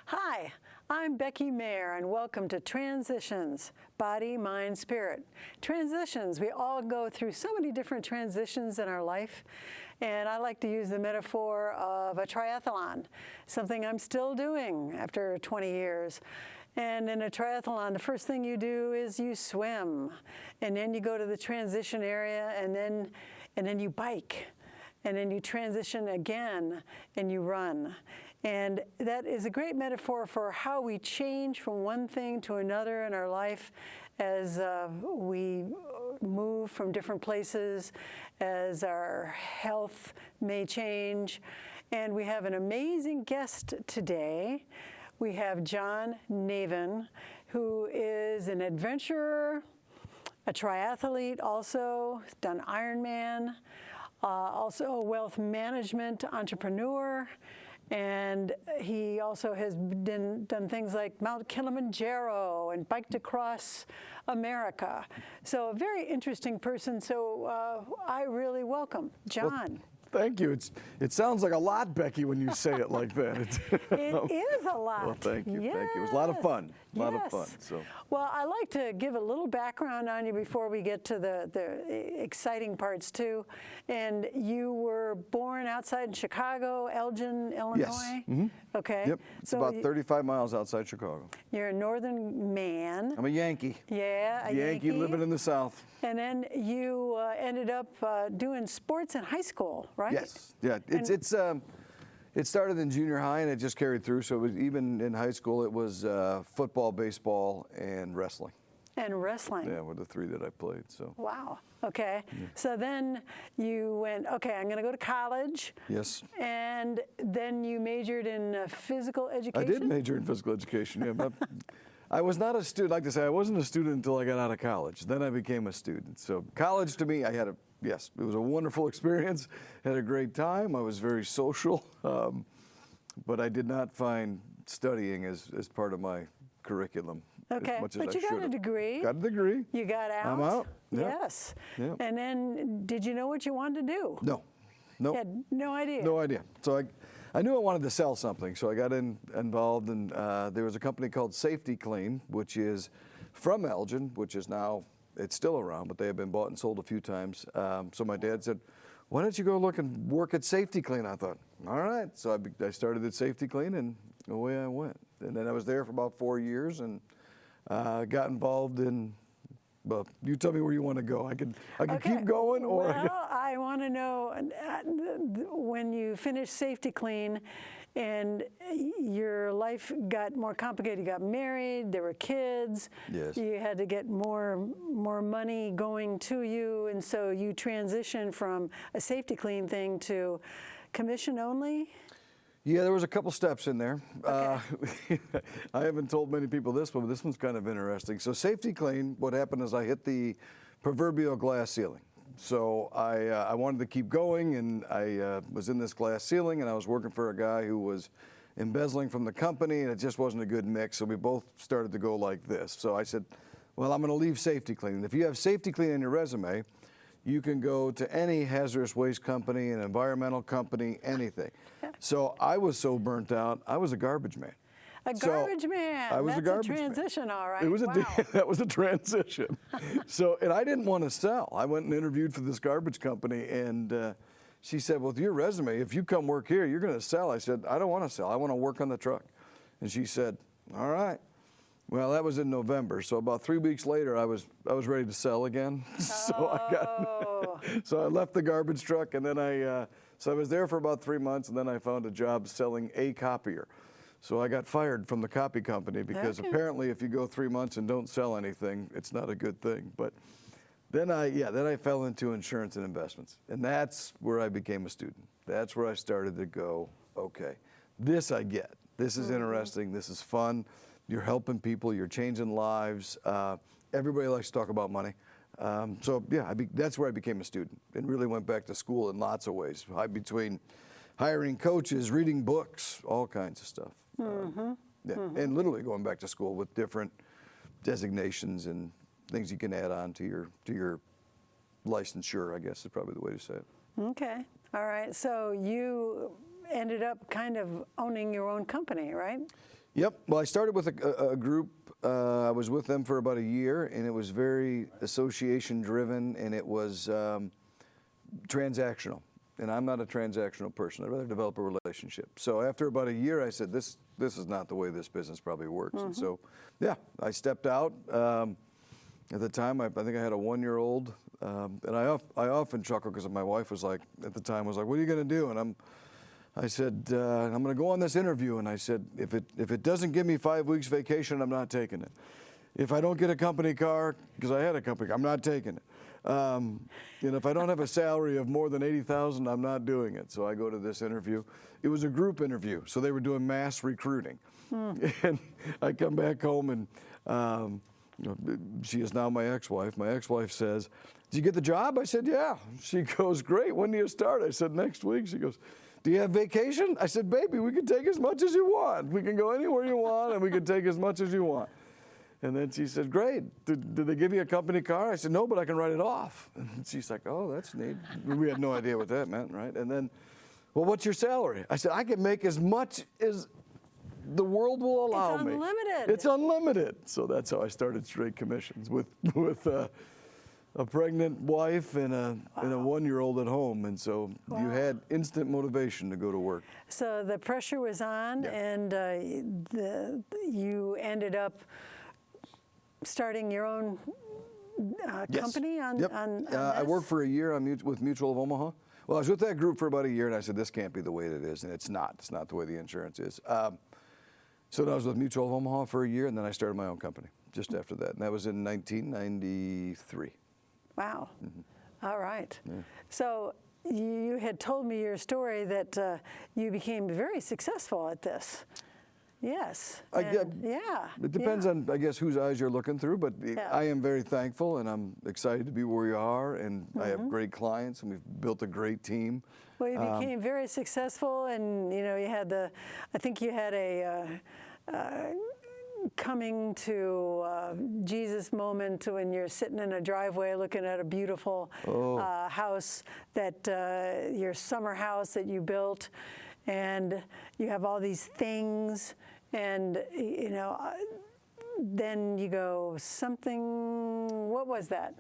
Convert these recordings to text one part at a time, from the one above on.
Hi, I'm Becky Meagher, and welcome to Transitions, Body, Mind, Spirit. Transitions, we all go through so many different transitions in our life, and I like to use the metaphor of a triathlon, something I'm still doing after 20 years. And in a triathlon, the first thing you do is you swim, and then you go to the transition area, and then you bike, and then you transition again, and you run. And that is a great metaphor for how we change from one thing to another in our life as we move from different places, as our health may change. And we have an amazing guest today. We have John Navin, who is an adventurer, a triathlete also, done Ironman, also a wealth management entrepreneur, and he also has done things like Mount Kilimanjaro and biked across America. So a very interesting person, so I really welcome John. Well, thank you. It sounds like a lot, Becky, when you say it like that. It is a lot. Well, thank you. Yes. Thank you. It was a lot of fun. A lot of fun. Yes. So. Well, I like to give a little background on you before we get to the exciting parts too. And you were born outside in Chicago, Elgin, Illinois. Yes. Mm-hmm. Okay. Yep. It's so about 35 miles outside Chicago. You're a northern man. I'm a Yankee. Yeah, a Yankee living in the South. And then you ended up doing sports in high school, right? Yes. Yeah. It started in junior high and it just carried through. So it was, even in high school, it was football, baseball, and wrestling. And wrestling. Yeah, were the three that I played. So. Wow. Okay. Yeah. So then you went, okay, I'm going to go to college. Yes. And then you majored in physical education? I did major in physical education, yeah. But I was not a student, like to say, I wasn't a student until I got out of college. Then I became a student. So college to me, yes, it was a wonderful experience. Had a great time. I was very social, but I did not find studying as part of my curriculum. Okay, but you got a degree. Got a degree. You got out. I'm out. Yep. Yes. Yep. And then, did you know what you wanted to do? No. You had no idea. No idea. So I knew I wanted to sell something, so I got involved, and there was a company called Safety Clean, which is from Elgin, which is now, it's still around, but they have been bought and sold a few times. So my dad said, why don't you go look and work at Safety Clean? I thought, all right. So I started at Safety Clean, and away I went. And then I was there for about 4 years, and got involved in, well, you tell me where you want to go. I can keep going, or well, I want to know when you finished Safety Clean, and your life got more complicated. You got married. There were kids. Yes. You had to get more money going to you, and so you transitioned from a Safety Clean thing to commission only. Yeah, there was a couple steps in there. Okay. I haven't told many people this one, but this one's kind of interesting. So Safety Clean, what happened is I hit the proverbial glass ceiling. So I wanted to keep going, and I was in this glass ceiling, and I was working for a guy who was embezzling from the company, and it just wasn't a good mix. So we both started to go like this. So I said, well, I'm going to leave Safety Clean. And if you have Safety Clean in your resume, you can go to any hazardous waste company, an environmental company, anything. So I was so burnt out, I was a garbage man. A garbage man. I was That's a garbage transition, man. all right. It was wow. That was a transition. So, and I didn't want to sell. I went and interviewed for this garbage company, and she said, well, with your resume, if you come work here, you're going to sell. I said, I don't want to sell. I want to work on the truck. And she said, all right. Well, that was in November. So about 3 weeks later, I was ready to sell again. So I left the garbage truck, and then so I was there for about 3 months, and then I found a job selling a copier. So I got fired from the copy company because apparently if you go 3 months and don't sell anything, it's not a good thing. But then I fell into insurance and investments, and that's where I became a student. That's where I started to go, okay, this I get. This is interesting. This is fun. You're helping people. You're changing lives. Everybody likes to talk about money. So yeah, that's where I became a student and really went back to school in lots of ways, between hiring coaches, reading books, all kinds of stuff. And literally going back to school with different designations and things you can add on to your licensure, I guess is probably the way to say it. Okay. All right. So you ended up kind of owning your own company, right? Yep. Well, I started with a group. I was with them for about a year, and it was very association driven, and it was transactional. And I'm not a transactional person. I'd rather develop a relationship. So after about a year, I said, this is not the way this business probably works. And so, yeah, I stepped out. At the time, I think I had a 1-year-old. And I often chuckle because my wife was like, at the time, was like, what are you going to do? And I said, I'm going to go on this interview. And I said, if it doesn't give me 5 weeks vacation, I'm not taking it. If I don't get a company car, because I had a company car, I'm not taking it. And if I don't have a salary of more than $80,000, I'm not doing it. So I go to this interview. It was a group interview, so they were doing mass recruiting. And I come back home, and she is now my ex-wife. My ex-wife says, did you get the job? I said, yeah. She goes, great. When do you start? I said, next week. She goes, do you have vacation? I said, baby, we can take as much as you want. We can go anywhere you want, and we can take as much as you want. And then she said, great. Did they give you a company car? I said, no, but I can write it off. And she's like, oh, that's neat. We had no idea what that meant, right? And then, well, what's your salary? I said, I can make as much as the world will allow me. It's unlimited. It's unlimited. So that's how I started Straight Commissions with a pregnant wife and a 1-year-old at home. And so you had instant motivation to go to work. So the pressure was on, Yeah. and you ended up starting your own company on Yep. on I this? worked for a year with Mutual of Omaha. Well, I was with that group for about a year, and I said, this can't be the way it is, and it's not. It's not the way the insurance is. So I was with Mutual of Omaha for a year, and then I started my own company just after that, and that was in 1993. Wow. All right. Yeah. So you had told me your story that you became very successful at this. Yes. Yeah. It depends on, I guess, whose eyes you're looking through, but I am very thankful, and I'm excited to be where we are, and I have great clients, and we've built a great team. Well, you became very successful, and you had I think you had a coming to Jesus moment when you're sitting in a driveway looking at a beautiful house, that your summer house that you built, and you have all these things, and then you go, what was that?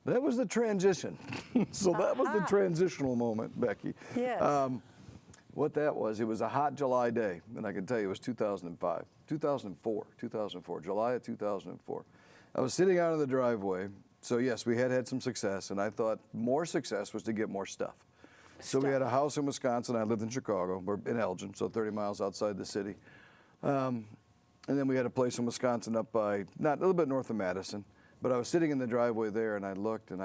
That was the transition. So that was the transitional moment, Becky. Yes. What that was, it was a hot July day, and I can tell you it was 2004, July of 2004. I was sitting out in the driveway, so yes, we had some success, and I thought more success was to get more stuff. So we had a house in Wisconsin. I lived in Chicago, or in Elgin, so 30 miles outside the city. And then we had a place in Wisconsin up by, a little bit north of Madison, but I was sitting in the driveway there, and I looked in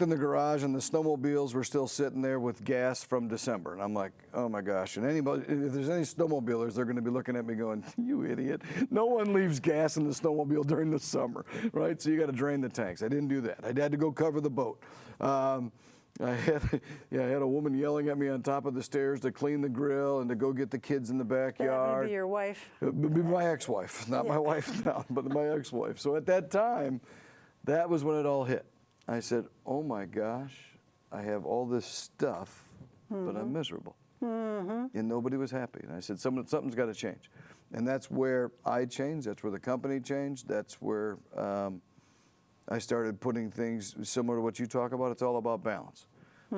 the garage, and the snowmobiles were still sitting there with gas from December. And I'm like, oh my gosh. And if there's any snowmobilers, they're going to be looking at me going, you idiot. No one leaves gas in the snowmobile during the summer, right? So you got to drain the tanks. I didn't do that. I had to go cover the boat. I had a woman yelling at me on top of the stairs to clean the grill and to go get the kids in the backyard. That would be your wife? It would be my ex-wife, not my wife now, but my ex-wife. So at that time, that was when it all hit. I said, oh my gosh, I have all this stuff, but I'm miserable. And nobody was happy. And I said, something's got to change. And that's where I changed. That's where the company changed. That's where I started putting things similar to what you talk about. It's all about balance.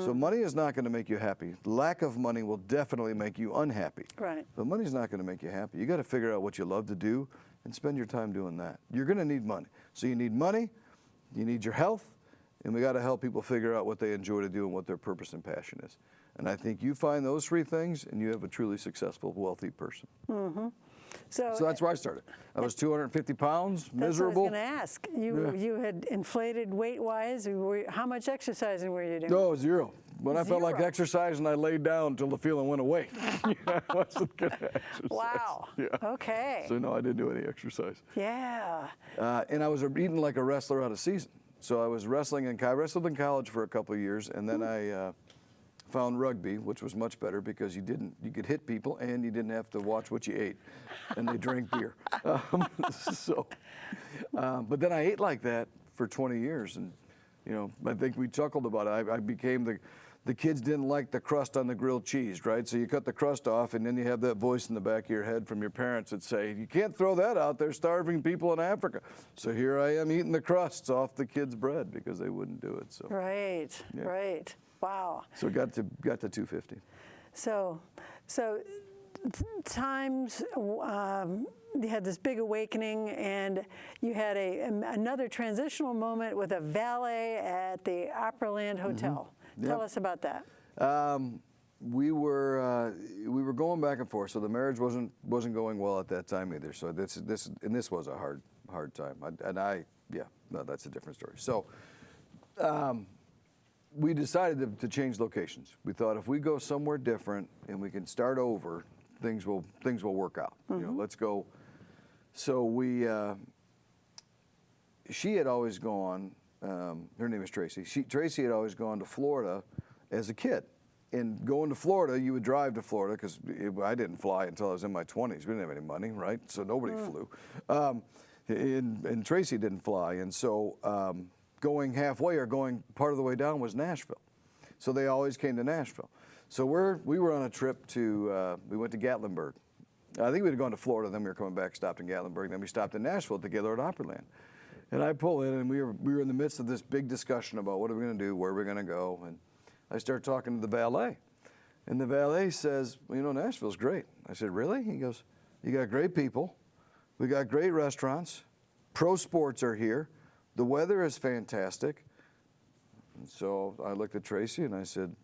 So money is not going to make you happy. Lack of money will definitely make you unhappy. Right. But money's not going to make you happy. You got to figure out what you love to do and spend your time doing that. You're going to need money. So you need money, you need your health, and we got to help people figure out what they enjoy to do and what their purpose and passion is. And I think you find those 3 things, and you have a truly successful, wealthy person. So that's where I started. I was 250 pounds, miserable. That's what I was going to ask. You had inflated weight-wise. How much exercising were you doing? No, 0. When I felt like exercising, I laid down until the feeling went away. I wasn't going to exercise. Wow. Yeah. Okay. So no, I didn't do any exercise. Yeah. And I was eating like a wrestler out of season. So I was wrestling I wrestled in college for a couple of years, and then I found rugby, which was much better because you could hit people and you didn't have to watch what you ate, and they drank beer. But then I ate like that for 20 years, and I think we chuckled about it. I became the kids didn't like the crust on the grilled cheese, right? So you cut the crust off, and then you have that voice in the back of your head from your parents that say, you can't throw that out, they're starving people in Africa. So here I am eating the crusts off the kids' bread because they wouldn't do it. So Right, yeah. right. Wow. So got to 250. So times you had this big awakening, and you had another transitional moment with a valet at the Opryland Hotel. Yep. Tell us about that. We were going back and forth, so the marriage wasn't going well at that time either. So this was a hard time, that's a different story. So we decided to change locations. We thought if we go somewhere different and we can start over, things will work out. You know, let's go. So she had always gone. Her name is Tracy. Tracy had always gone to Florida as a kid. And going to Florida, you would drive to Florida because I didn't fly until I was in my 20s. We didn't have any money, right? So nobody flew. And Tracy didn't fly. And so going halfway or going part of the way down was Nashville. So they always came to Nashville. So we were on a trip to, we went to Gatlinburg. I think we had gone to Florida, then we were coming back, stopped in Gatlinburg, then we stopped in Nashville together at Opryland. And I pull in, and we were in the midst of this big discussion about what are we going to do, where are we going to go, and I start talking to the valet, and the valet says, well, you know, Nashville's great. I said, really? He goes, you got great people, we got great restaurants, pro sports are here, the weather is fantastic. And so I looked at Tracy and I said,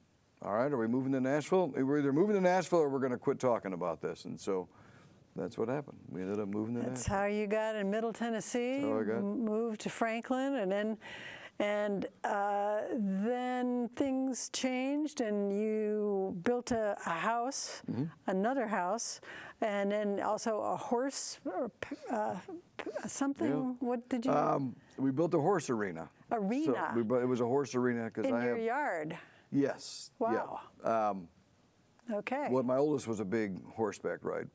all right, are we moving to Nashville? We're either moving to Nashville or we're going to quit talking about this. And so that's what happened. We ended up moving to Nashville. That's how you got in Middle Tennessee. That's how I got. Moved to Franklin, and then things changed, and you built a house, another house, and then also a horse or something. Yeah. What did you? We built a horse arena. Arena. So it was a horse arena because in your yard. Yes. Wow. Yeah. Okay. Well, my oldest was a big horseback rider.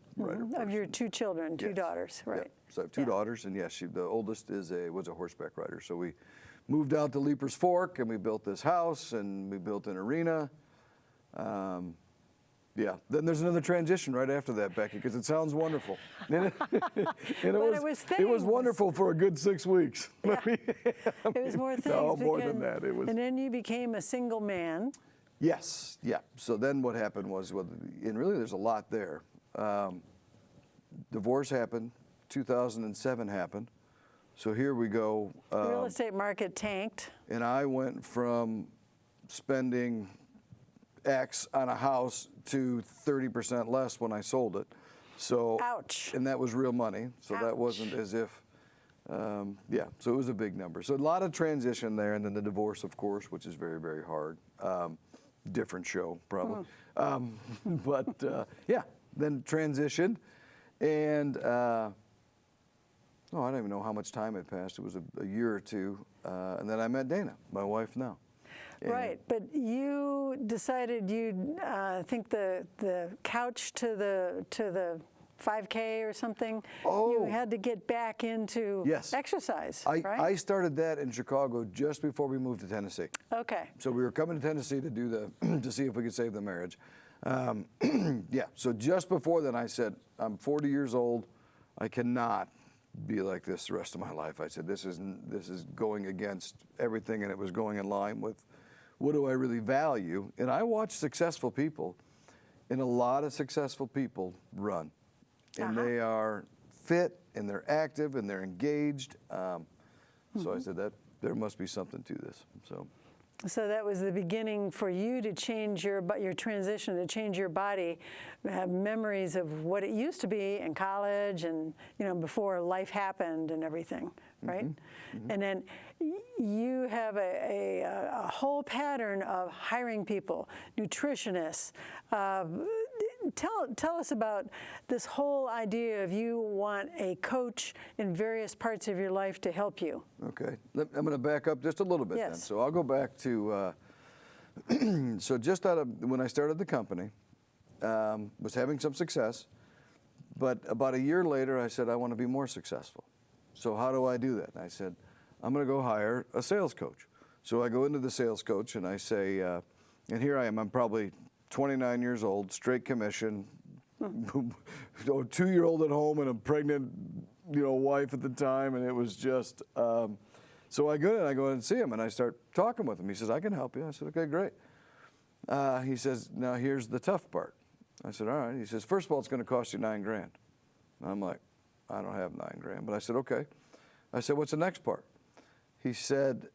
Of your two children, two daughters, right? Yeah. So I have two daughters, and yes, the oldest was a horseback rider. So we moved out to Leaper's Fork, and we built this house, and we built an arena. Yeah. Then there's another transition right after that, Becky, because it sounds wonderful. And it was wonderful for a good 6 weeks. Yeah. It was more things. No, more than that. It was. And then you became a single man. Yes, yeah. So then what happened was, and really there's a lot there. Divorce happened, 2007 happened. So here we go. Real estate market tanked. And I went from spending X on a house to 30% less when I sold it. So, ouch. And that was real money. So ouch. That wasn't as if, so it was a big number. So a lot of transition there, and then the divorce, of course, which is very, very hard. Different show, probably. Then transitioned, and I don't even know how much time had passed. It was a year or two, and then I met Dana, my wife now. And right, but you decided you'd think the couch to the 5K or something. Oh. You had to get back into exercise, right? I started that in Chicago just before we moved to Tennessee. Okay. So we were coming to Tennessee to do to see if we could save the marriage. So just before then, I said, I'm 40 years old. I cannot be like this the rest of my life. I said, this is going against everything, and it was going in line with what do I really value. And I watch successful people, and a lot of successful people run. And they are fit, and they're active, and they're engaged. So I said that there must be something to this. So that was the beginning for you to change your transition, to change your body, have memories of what it used to be in college and, before life happened and everything, right? And then you have a whole pattern of hiring people, nutritionists. Tell us about this whole idea of you want a coach in various parts of your life to help you. Okay, I'm going to back up just a little bit then. So I'll go back to, so just out of when I started the company, was having some success, but about a year later I said I want to be more successful. So how do I do that? And I said, I'm going to go hire a sales coach. So I go into the sales coach and I say, And here I am. I'm probably 29 years old, straight commission, 2-year-old at home and a pregnant, wife at the time. And it was just, so I go in and see him and I start talking with him. He says, I can help you. I said, okay, great. He says, now here's the tough part. I said, all right. He says, first of all, it's going to cost you $9,000. I'm like, I don't have $9,000. But I said, okay. I said, what's the next part? He said,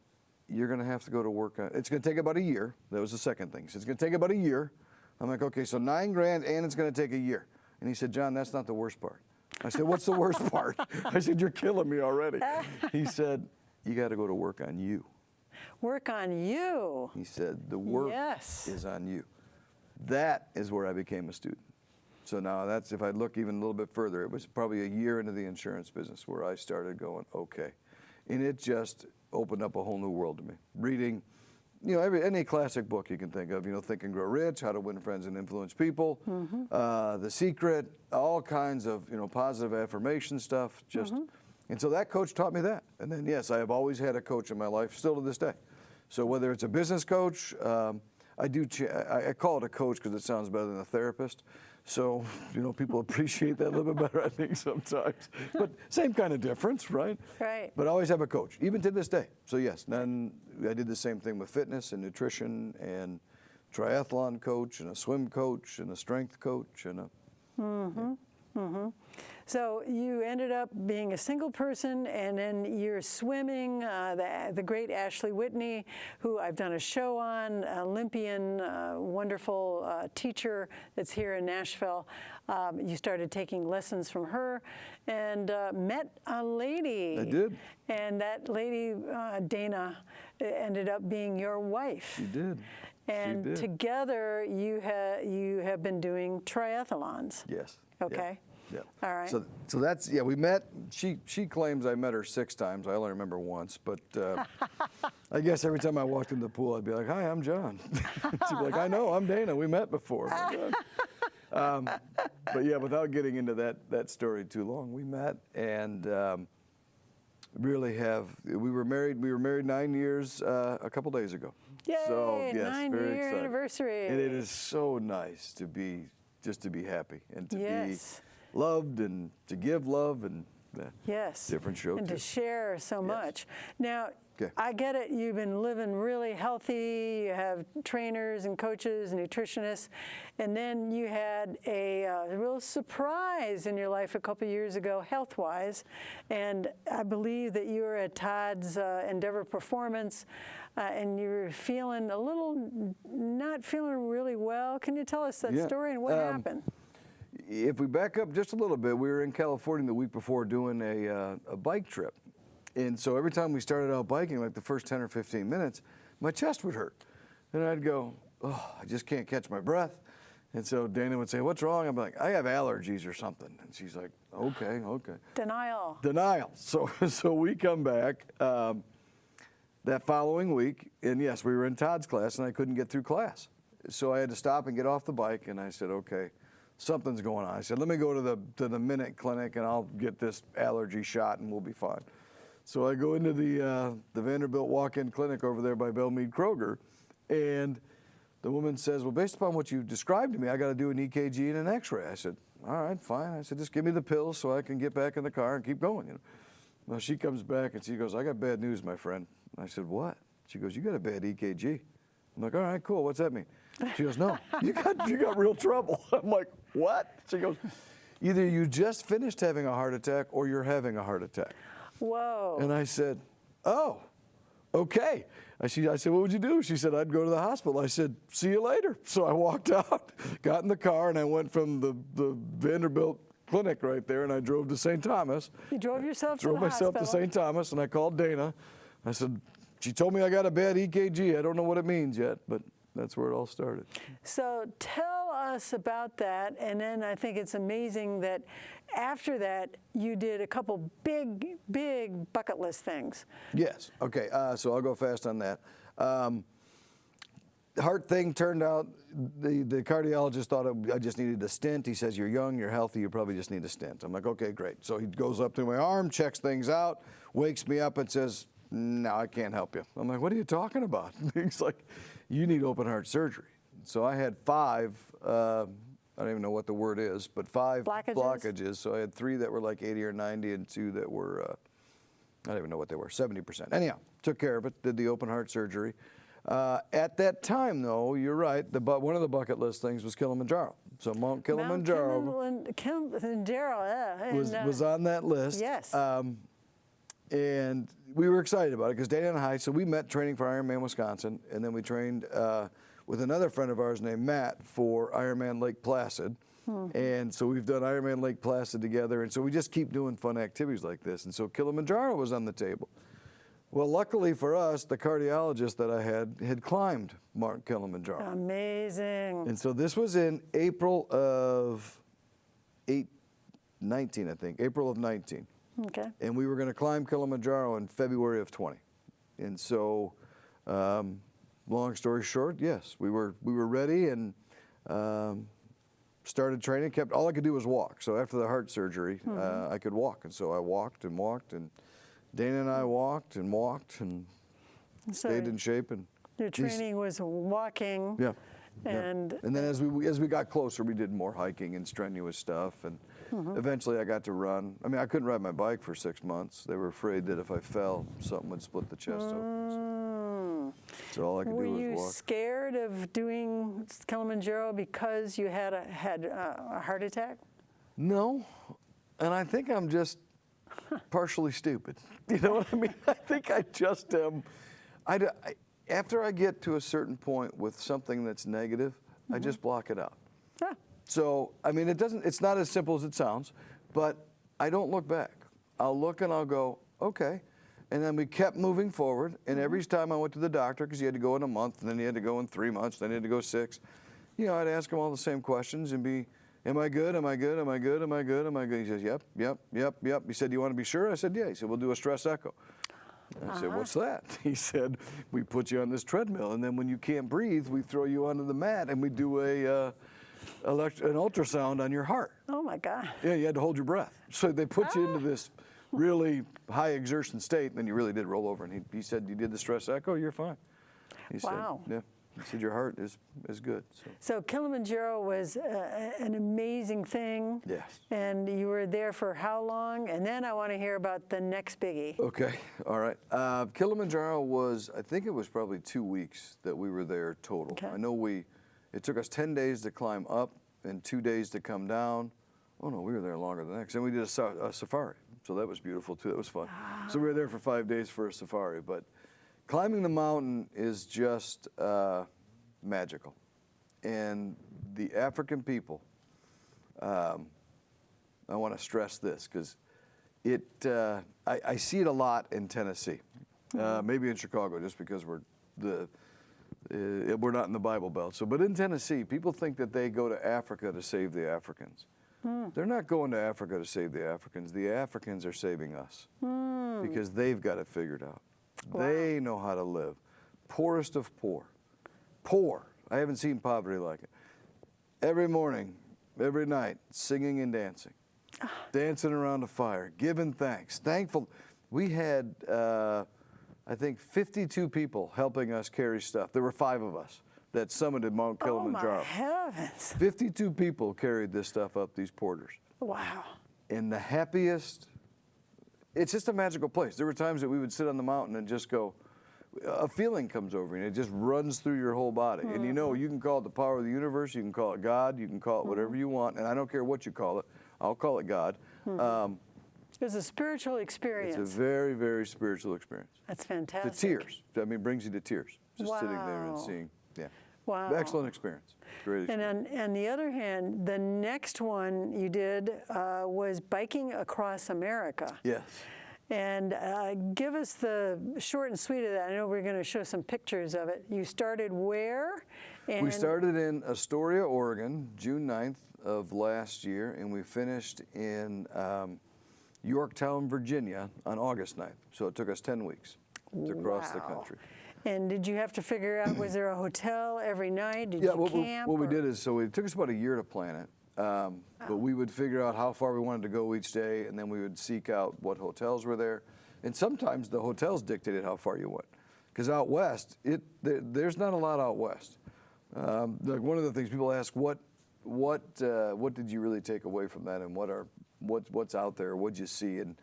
you're going to have to go to work on it. It's going to take about a year. That was the second thing. He said, it's going to take about a year. I'm like, okay, so $9,000 and it's going to take a year. And he said, John, that's not the worst part. I said, what's the worst part? I said, you're killing me already. He said, you got to go to work on you. Work on you. He said, the work is on you. That is where I became a student. So now that's, if I look even a little bit further, it was probably a year into the insurance business where I started going, okay. And it just opened up a whole new world to me. Reading, any classic book you can think of, Think and Grow Rich, How to Win Friends and Influence People, The Secret, all kinds of, positive affirmation stuff. And so that coach taught me that. And then, yes, I have always had a coach in my life, still to this day. So whether it's a business coach, I call it a coach because it sounds better than a therapist. So, people appreciate that a little bit better, I think, sometimes. But same kind of difference, right? Right. But I always have a coach, even to this day. So, yes, then I did the same thing with fitness and nutrition and triathlon coach and a swim coach and a strength coach and a... So you ended up being a single person, and then you're swimming. The great Ashley Whitney, who I've done a show on, Olympian, wonderful teacher that's here in Nashville. You started taking lessons from her and met a lady. I did. And that lady, Dana, ended up being your wife. She did. And together you have been doing triathlons. Yes. Okay. Yeah. All right. So that's, we met. She claims I met her 6 times. I only remember once, but I guess every time I walked in the pool, I'd be like, hi, I'm John. She'd be like, I know, I'm Dana. We met before. But yeah, without getting into that story too long, we met and really we were married 9 years a couple days ago. Yay, so, yes, 9-year anniversary. And it is so nice to be happy and to be loved and to give love and different show and too. to share so much. Now, Okay. I get it. You've been living really healthy. You have trainers and coaches and nutritionists. And then you had a real surprise in your life a couple years ago, health-wise. And I believe that you were at Todd's Endeavor Performance, and you were feeling not feeling really well. Can you tell us that story and what happened? If we back up just a little bit, we were in California the week before doing a bike trip. And so every time we started out biking, like the first 10 or 15 minutes, my chest would hurt. And I'd go, oh, I just can't catch my breath. And so Dana would say, what's wrong? I'm like, I have allergies or something. And she's like, okay. Denial. So we come back that following week, and yes, we were in Todd's class, and I couldn't get through class. So I had to stop and get off the bike, and I said, okay, something's going on. I said, let me go to the Minute Clinic, and I'll get this allergy shot, and we'll be fine. So I go into the Vanderbilt walk-in clinic over there by Belmead Kroger, and the woman says, well, based upon what you described to me, I got to do an EKG and an X-ray. I said, all right, fine. I said, just give me the pills so I can get back in the car and keep going. You know? Well, she comes back and she goes, I got bad news, my friend. I said, what? She goes, you got a bad EKG. I'm like, all right, cool. What's that mean? She goes, no, you got real trouble. I'm like, what? She goes, either you just finished having a heart attack or you're having a heart attack. Whoa. And I said, oh, okay. I said, what would you do? She said, I'd go to the hospital. I said, see you later. So I walked out, got in the car, and I went from the Vanderbilt clinic right there, and I drove to St. Thomas. You drove yourself to the hospital? Drove myself to St. Thomas, and I called Dana. I said, she told me I got a bad EKG. I don't know what it means yet, but that's where it all started. So tell us about that, and then I think it's amazing that after that, you did a couple big bucket list things. Yes. Okay. So I'll go fast on that. The heart thing turned out, the cardiologist thought I just needed a stent. He says, you're young, you're healthy, you probably just need a stent. I'm like, okay, great. So he goes up to my arm, checks things out, wakes me up and says, no, I can't help you. I'm like, what are you talking about? He's like, you need open heart surgery. So I had 5, I don't even know what the word is, but 5 blockages. So I had 3 that were like 80 or 90 and 2 that were, I don't even know what they were, 70%. Anyhow, took care of it, did the open heart surgery. At that time, though, you're right, one of the bucket list things was Kilimanjaro. So Mount Kilimanjaro, was on that list. Yes. And we were excited about it because Dana and I, so we met training for Ironman Wisconsin, and then we trained with another friend of ours named Matt for Ironman Lake Placid. And so we've done Ironman Lake Placid together, and so we just keep doing fun activities like this. And so Kilimanjaro was on the table. Well, luckily for us, the cardiologist that I had climbed Mount Kilimanjaro. Amazing. And so this was in April of 19, I think, April of 19. Okay. And we were going to climb Kilimanjaro in February of 20. And so, long story short, yes, we were ready and started training. All I could do was walk. So after the heart surgery, I could walk. And so I walked, and Dana and I walked and stayed in shape. And your training was walking. Yeah. And then as we got closer, we did more hiking and strenuous stuff. And eventually I got to run. I mean, I couldn't ride my bike for 6 months. They were afraid that if I fell, something would split the chest open. So all I could do was walk. Were you scared of doing Kilimanjaro because you had a heart attack? No, and I think I'm just partially stupid. You know what I mean? I think I just am. After I get to a certain point with something that's negative, I just block it out. Yeah. So, I mean, it's not as simple as it sounds, but I don't look back. I'll look and I'll go, okay. And then we kept moving forward, and every time I went to the doctor, because you had to go in a month, and then you had to go in 3 months, then you had to go 6, you know, I'd ask him all the same questions and be, am I good, am I good, am I good, am I good, am I good? He says, yep, yep, yep, yep. He said, you want to be sure? I said, yeah. He said, we'll do a stress echo. I said, what's that? He said, we put you on this treadmill, and then when you can't breathe, we throw you onto the mat, and we do an ultrasound on your heart. Oh, my God. Yeah, you had to hold your breath. So they put you into this really high exertion state, and then you really did roll over. And he said, you did the stress echo, you're fine. He Wow. said, yeah. He said, your heart is good. So Kilimanjaro was an amazing thing. Yes. And you were there for how long? And then I want to hear about the next biggie. Okay, all right. Kilimanjaro was, I think it was probably 2 weeks that we were there total. Okay. I know it took us 10 days to climb up and 2 days to come down. Oh no, we were there longer than that. 'Cause then we did a safari, so that was beautiful too. That was fun. So we were there for 5 days for a safari, but climbing the mountain is just magical. And the African people, I want to stress this because I see it a lot in Tennessee, maybe in Chicago, just because we're not in the Bible Belt. So, but in Tennessee, people think that they go to Africa to save the Africans. They're not going to Africa to save the Africans. The Africans are saving us because they've got it figured out. Wow. They know how to live. Poorest of poor. Poor. I haven't seen poverty like it. Every morning, every night, singing and dancing. Dancing around a fire, giving thanks, thankful. We had, I think, 52 people helping us carry stuff. There were 5 of us that summited Mount Kilimanjaro. Oh, my heavens. 52 people carried this stuff up, these porters. Wow. And the happiest, it's just a magical place. There were times that we would sit on the mountain and just go, a feeling comes over you, and it just runs through your whole body. And you know, you can call it the power of the universe, you can call it God, you can call it whatever you want, and I don't care what you call it, I'll call it God. It's a spiritual experience. It's a very, very spiritual experience. That's fantastic. The tears, I mean, it brings you to tears, just sitting there and Wow. seeing, yeah. Wow. Excellent experience, great experience. And on the other hand, the next one you did was biking across America. Yes. And give us the short and sweet of that. I know we're going to show some pictures of it. You started where? And We started in Astoria, Oregon, June 9th of last year, and we finished in Yorktown, Virginia on August 9th. So it took us 10 weeks to cross the Wow. country. And did you have to figure out, was there a hotel every night? Did Yeah, you camp? what we or- did is, so it took us about a year to plan it. But we would figure out how far we wanted to go each day, and then we would seek out what hotels were there. And sometimes the hotels dictated how far you went. Because out west, there's not a lot out west. Like one of the things people ask, what did you really take away from that, and what's out there? What'd you see? And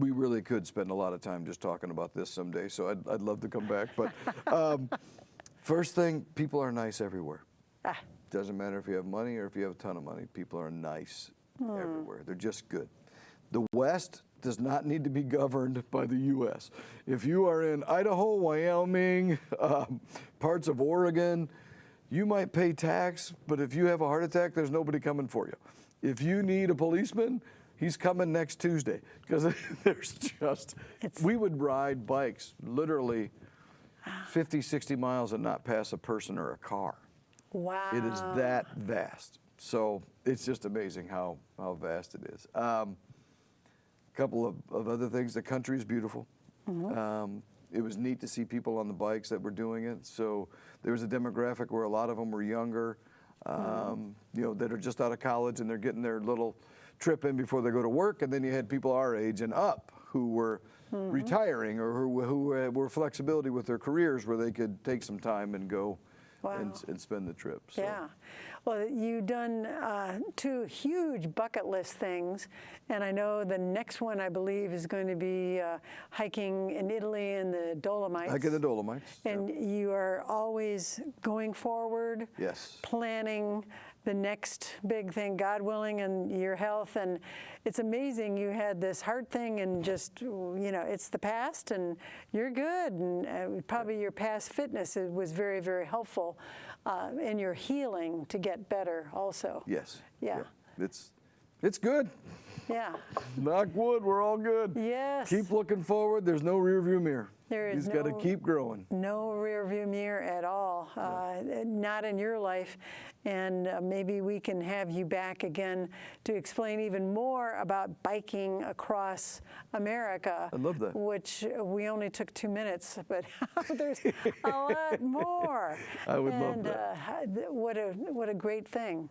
we really could spend a lot of time just talking about this someday. So I'd love to come back. But first thing, people are nice everywhere. Doesn't matter if you have money or if you have a ton of money. People are nice everywhere. They're just good. The West does not need to be governed by the U.S. If you are in Idaho, Wyoming, parts of Oregon, you might pay tax, but if you have a heart attack, there's nobody coming for you. If you need a policeman, he's coming next Tuesday, because there's just, we would ride bikes literally 50, 60 miles and not pass a person or a car. Wow. It is that vast. So it's just amazing how vast it is. Couple of other things. The country is beautiful. It was neat to see people on the bikes that were doing it. So there was a demographic where a lot of them were younger, you know, that are just out of college and they're getting their little trip in before they go to work. And then you had people our age and up who were retiring or who were flexibility with their careers where they could take some time and go and spend the trip. So. Yeah. Well, you've done 2 huge bucket list things, and I know the next one, I believe, is going to be hiking in Italy in the Dolomites. Hiking the Dolomites. And you are always going forward, planning the next big thing, God willing, and your health. And it's amazing you had this heart thing and just, you know, it's the past and you're good. And probably your past fitness was very, very helpful in your healing to get better also. Yes. Yeah. It's good. Yeah. Knock wood, we're all good. Yes. Keep looking forward. There's no rear view mirror. There is He's got to keep growing. No rear view mirror at all, not in your life. And maybe we can have you back again to explain even more about biking across America. I love that. Which we only took 2 minutes, but there's a lot more. I would love that. What a great thing.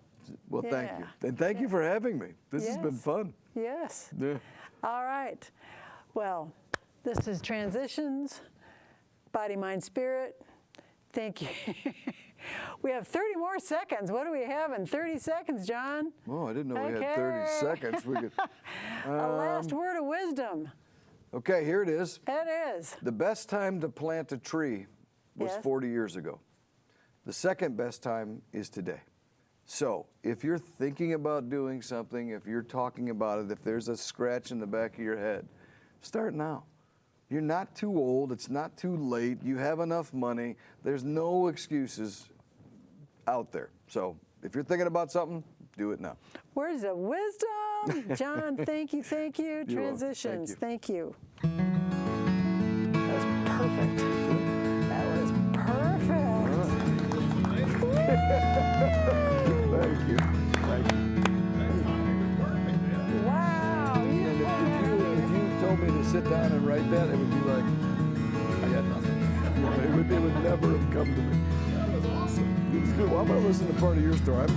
Well, thank you. And thank you for having me. This has been fun. Yes. Yeah. All right. Well, this is Transitions, Body, Mind, Spirit. Thank you. We have 30 more seconds. What do we have in 30 seconds, John? Oh, I didn't know we had 30 seconds. We could, a last word of wisdom. Okay, here it is. It is. The best time to plant a tree was 40 years ago. The second best time is today. So if you're thinking about doing something, if you're talking about it, if there's a scratch in the back of your head, start now. You're not too old. It's not too late. You have enough money. There's no excuses out there. So if you're thinking about something, do it now. Words of wisdom. John, thank you, thank you. Transitions, thank you. That was perfect. That was perfect. Thank you. Thank you. Wow. If you told me to sit down and write that, it would be like, I got nothing. It would never have come to me. That was awesome. It was good. Well, I'm going to listen to part of your story.